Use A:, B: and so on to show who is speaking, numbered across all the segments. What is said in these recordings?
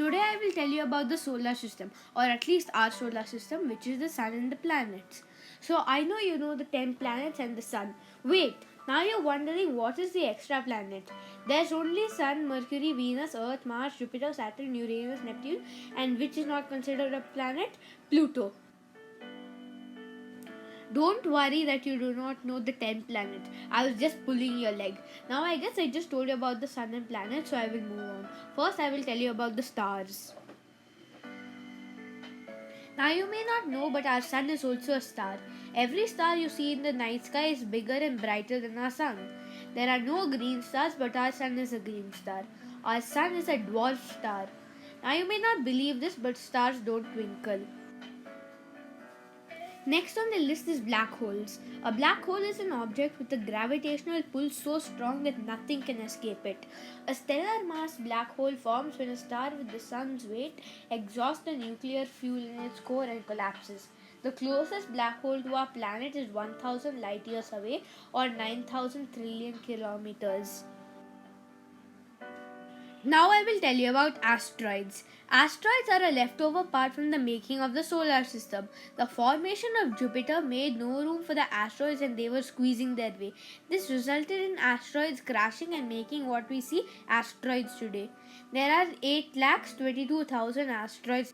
A: Today I will tell you about the solar system, or at least our solar system, which is the sun and the planets. So I know you know the 10 planets and the sun. Wait, now you're wondering what is the extra planet? There's only Sun, Mercury, Venus, Earth, Mars, Jupiter, Saturn, Uranus, Neptune, and which is not considered a planet? Pluto. Don't worry that you do not know the 10 planets. I was just pulling your leg. Now I guess I just told you about the sun and planets, so I will move on. First I will tell you about the stars. Now you may not know, but our sun is also a star. Every star you see in the night sky is bigger and brighter than our sun. There are no green stars, but our sun is a green star. Our sun is a dwarf star. Now you may not believe this, but stars don't twinkle. Next on the list is black holes. A black hole is an object with a gravitational pull so strong that nothing can escape it. A stellar mass black hole forms when a star with the sun's weight exhausts the nuclear fuel in its core and collapses. The closest black hole to our planet is 1000 light years away, or 9000 trillion kilometers. Now I will tell you about asteroids. Asteroids are a leftover part from the making of the solar system. The formation of Jupiter made no room for the asteroids and they were squeezing their way. This resulted in asteroids crashing and making what we see asteroids today. There are 8,22,000 asteroids.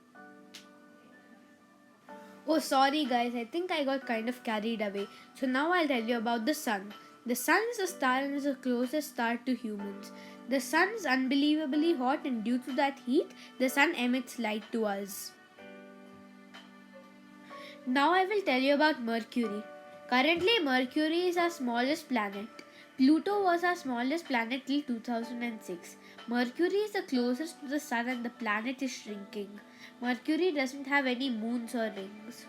A: Oh, sorry guys, I think I got kind of carried away. So now I'll tell you about the sun. The sun is a star and is the closest star to humans. The sun is unbelievably hot, and due to that heat, the sun emits light to us. Now I will tell you about Mercury. Currently, Mercury is our smallest planet. Pluto was our smallest planet till 2006. Mercury is the closest to the sun and the planet is shrinking. Mercury doesn't have any moons or rings.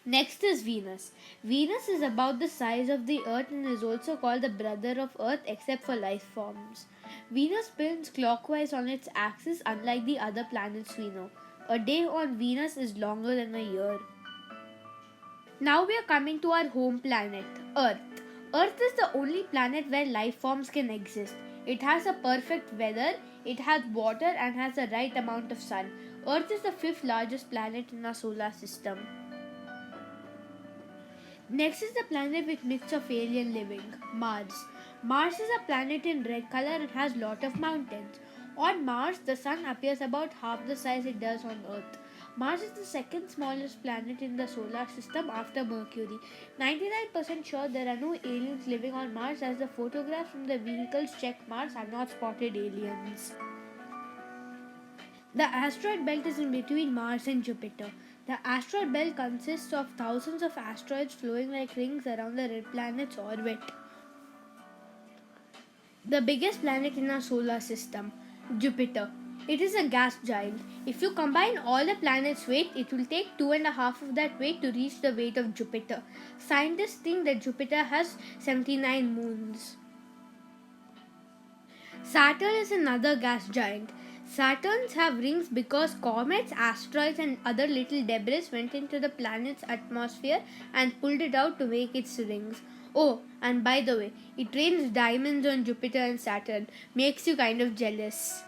A: Next is Venus. Venus is about the size of the Earth and is also called the brother of Earth except for life forms. Venus spins clockwise on its axis unlike the other planets we know. A day on Venus is longer than a year. Now we are coming to our home planet, Earth. Earth is the only planet where life forms can exist. It has a perfect weather, it has water and has the right amount of sun. Earth is the 5th largest planet in our solar system. Next is the planet with mix of alien living, Mars. Mars is a planet in red color and has lot of mountains. On Mars, the sun appears about half the size it does on Earth. Mars is the second smallest planet in the solar system after Mercury. 99% sure there are no aliens living on Mars, as the photographs from the vehicles check Mars have not spotted aliens. The asteroid belt is in between Mars and Jupiter. The asteroid belt consists of thousands of asteroids flowing like rings around the red planet's orbit. The biggest planet in our solar system, Jupiter. It is a gas giant. If you combine all the planet's weight, it will take 2.5 of that weight to reach the weight of Jupiter. Scientists think that Jupiter has 79 moons. Saturn is another gas giant. Saturns have rings because comets, asteroids, and other little debris went into the planet's atmosphere and pulled it out to make its rings. Oh, and by the way, it rains diamonds on Jupiter and Saturn. Makes you kind of jealous.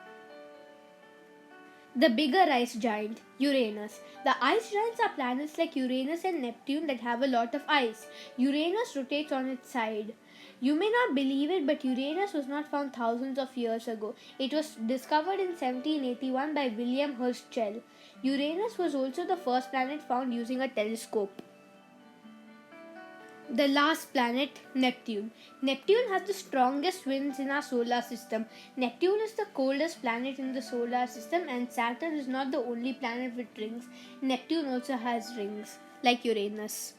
A: The bigger ice giant, Uranus. The ice giants are planets like Uranus and Neptune that have a lot of ice. Uranus rotates on its side. You may not believe it, but Uranus was not found thousands of years ago. It was discovered in 1781 by William Herschel. Uranus was also the first planet found using a telescope. The last planet, Neptune. Neptune has the strongest winds in our solar system. Neptune is the coldest planet in the solar system, and Saturn is not the only planet with rings. Neptune also has rings, like Uranus.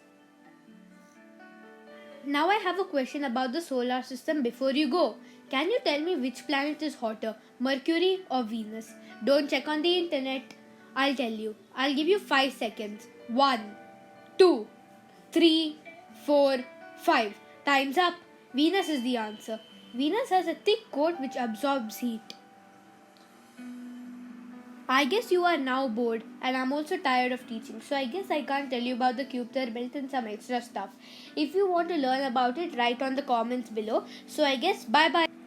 A: Now I have a question about the solar system before you go. Can you tell me which planet is hotter, Mercury or Venus? Don't check on the internet. I'll tell you. I'll give you 5 seconds. 1, 2, 3, 4, 5. Time's up. Venus is the answer. Venus has a thick coat which absorbs heat. I guess you are now bored, and I'm also tired of teaching, so I guess I can't tell you about the Kuiper belt and some extra stuff. If you want to learn about it, write on the comments below. So I guess bye bye.